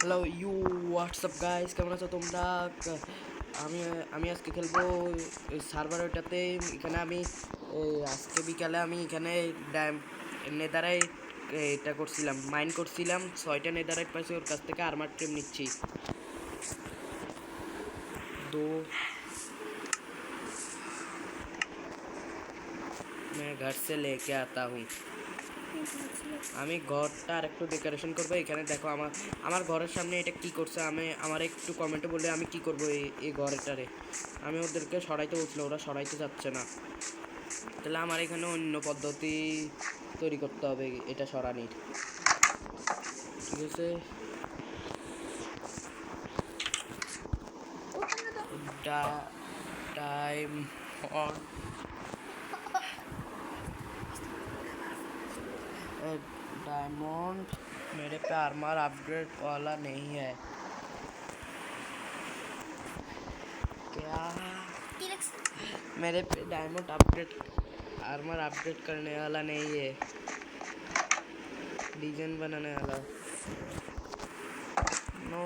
Hello WhatsApp guys, কেমন আছো তোমরা? আমি আমি আজকে খেলবো সার্ভার ওইটাতে। এখানে আমি আজকে বিকালে আমি এখানে নেদারাইট এটা করছিলাম, মাইন করছিলাম। 6টা নেদারাইট পাইছি, ওর কাছ থেকে আর্মার ট্রেম নিচ্ছি। दो मैं घर से लेके आता हूँ। আমি ঘরটা আর একটু ডেকোরেশন করবো। এখানে দেখো আমার ঘরের সামনে এটা কি করছে, আমার একটু কমেন্টে বললে আমি কি করবো এই ঘরটারে। আমি ওদেরকে সরাইতে বলছিল, ওরা সরাইতে যাচ্ছে না। তাহলে আমার এখানে অন্য পদ্ধতি তৈরি করতে হবে এটা সরানির। ঠিক আছে, टाइम और डायमंड मेरे पे आर्मर अपग्रेड वाला नहीं है क्या? मेरे पे डायमंड अपग्रेड आर्मर अपग्रेड करने वाला नहीं है, डिजाइन बनाने वाला। नो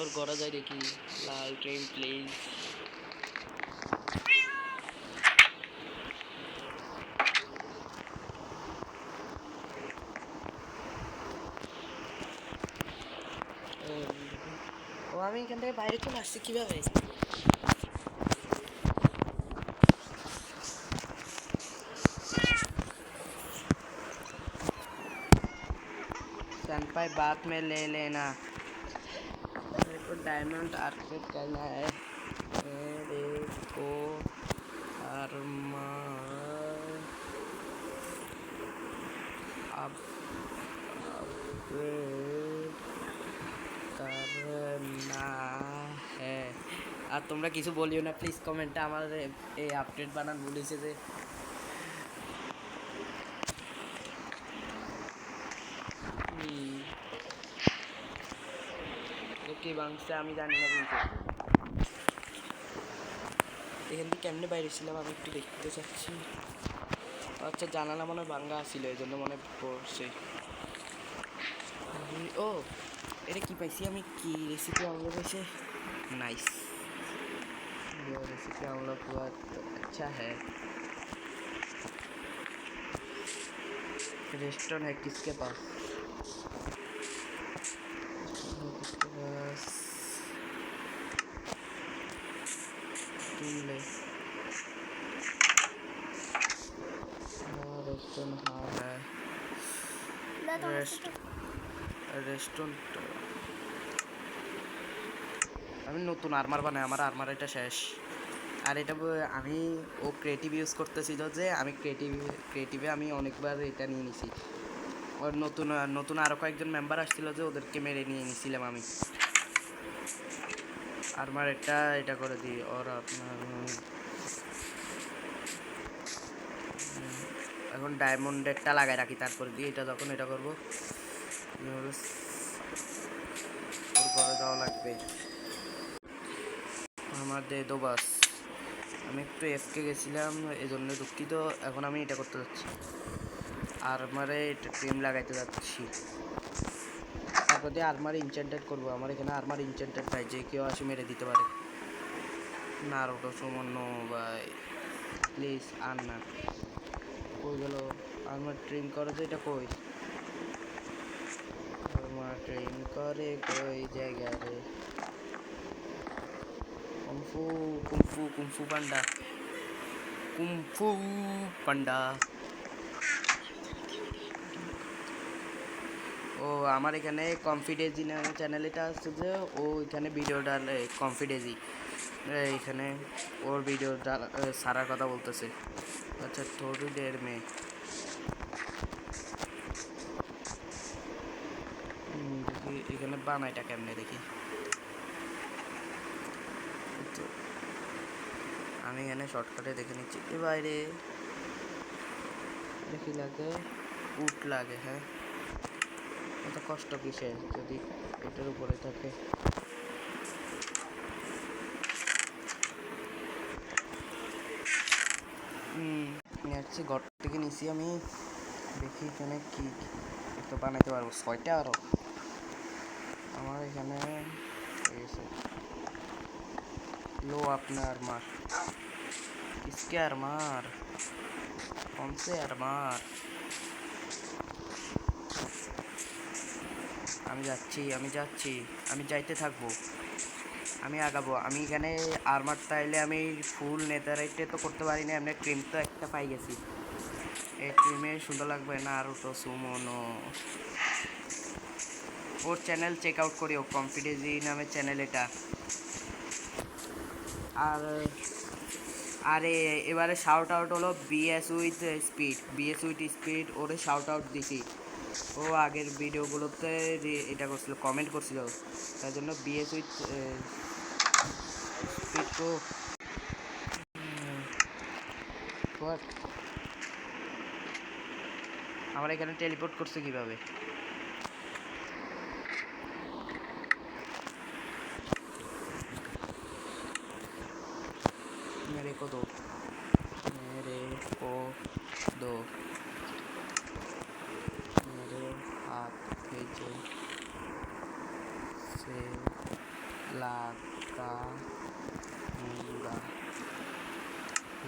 और गौरा जाए देखी लाल ट्रेन प्लीज। ও আমি এখান থেকে বাইরে চলে আসছি কিভাবে? सैनपाई बाद में ले लेना, मेरे को डायमंड अपग्रेड करना है। मेरे को आर्मर अपग्रेड करना है। আর তোমরা কিছু বলিও না প্লিজ কমেন্টে, আমার এই আপডেট বানান বলেছে যে কি বাংছে আমি জানি না। কিন্তু এখান থেকে কেমনে বাইরে ছিলাম আমি একটু দেখতে চাচ্ছি। আচ্ছা, জানালা মনে ভাঙ্গা ছিল, এই জন্য মনে পড়ছে। ও এটা কি পাইছি আমি, কি রেসিপি আনলো পাইছে। नाइस, ये रेसिपी हम लोग हुआ तो अच्छा है। रेस्टोरेंट है किसके पास? तुम ले रेस्टोरेंट। हाँ है रेस्टोरेंट। আমি নতুন আর্মার বানাই, আমার আর্মার এটা শেষ। আর এটা আমি ও ক্রিয়েটিভ ইউজ করতেছিল যে আমি ক্রিয়েটিভে আমি অনেকবার এটা নিয়ে নিছি। ওর নতুন আরও কয়েকজন মেম্বার আসছিল যে ওদেরকে মেরে নিয়ে নিছিলাম আমি। আর্মার এটা করে দিই। ওর আপনার এখন ডায়মন্ডেরটা লাগাই রাখি, তারপরে দিই এটা। যখন এটা করবো ওর ঘরে যাওয়া লাগবে। আমার দে দো বাস। আমি একটু এফকে গেছিলাম, এই জন্য দুঃখিত। এখন আমি এটা করতে যাচ্ছি, আর্মারে এটা ট্রিম লাগাইতে যাচ্ছি। তারপর দিয়ে আর্মার ইনচেন্টেড করবো। আমার এখানে আর্মার ইনচেন্টেড ভাই, যে কেউ আসে মেরে দিতে পারে। না ওটা সুমন্য ভাই প্লিজ আর না। কই গেল আর্মার ট্রিম করে তো? এটা কই আর্মার ট্রিম করে কই জায়গা রে? কুমফু কুমফু কুমফু পান্ডা, কুমফু পান্ডা। ও আমার এখানে কনফিডেন্সি নামে চ্যানেল এটা আছে যে ও এখানে ভিডিও ডালে। কনফিডেন্সি এখানে ওর ভিডিও সারার কথা বলতেছে। আচ্ছা থোড়ি দের মে দেখি এখানে বানাইটা কেমনে দেখি। আমি এখানে শর্টকাটে দেখে নিচ্ছি। এ বাইরে দেখি লাগে উট লাগে। হ্যাঁ এত কষ্ট কিসের যদি এটার উপরে থাকে। নিয়ে আসছি ঘর থেকে নিছি আমি। দেখি এখানে কি তো বানাইতে পারবো 6টা আরও আমার এখানে হয়ে গেছে। लो अपना अरमार किसके अरमार कौन से अरमार আমি যাচ্ছি আমি যাইতে থাকবো, আমি আগাবো। আমি এখানে আর্মার চাইলে আমি ফুল নেদারাইটে তো করতে পারি না, এমনি ক্রিম তো একটা পাই গেছি। এই ক্রিমে সুন্দর লাগবে না আর তো সুমনো। ওর চ্যানেল চেক আউট করিও, কনফিডেন্সি নামে চ্যানেল এটা। আর আরে এবারে শাউট আউট হলো বিএস উইথ স্পিড, ওরে শাউট আউট দিছি। ও আগের ভিডিওগুলোতে এটা করছিল, কমেন্ট করছিল, তার জন্য বিএস উইথ স্পিড তো আমার এখানে টেলিপোর্ট করছে কিভাবে? मेरे को दो मेरे हाथ भेजे से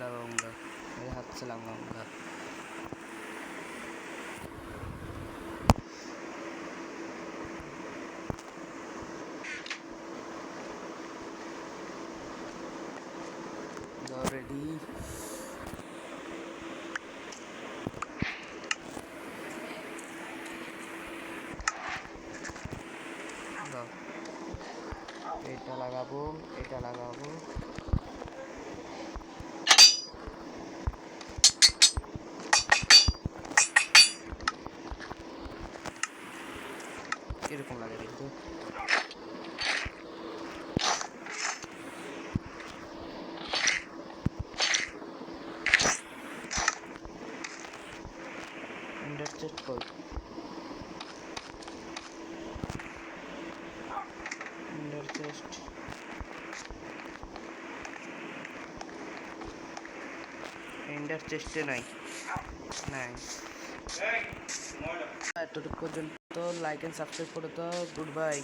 लगाऊंगा मेरे हाथ से लगाऊंगा। रेडी এটা লাগাবো এরকম লাগে কিন্তু চেক কর। এন্ডার চেস্টে নাই। এতটুকু পর্যন্ত লাইক এন্ড সাবস্ক্রাইব করে দাও। Good bye.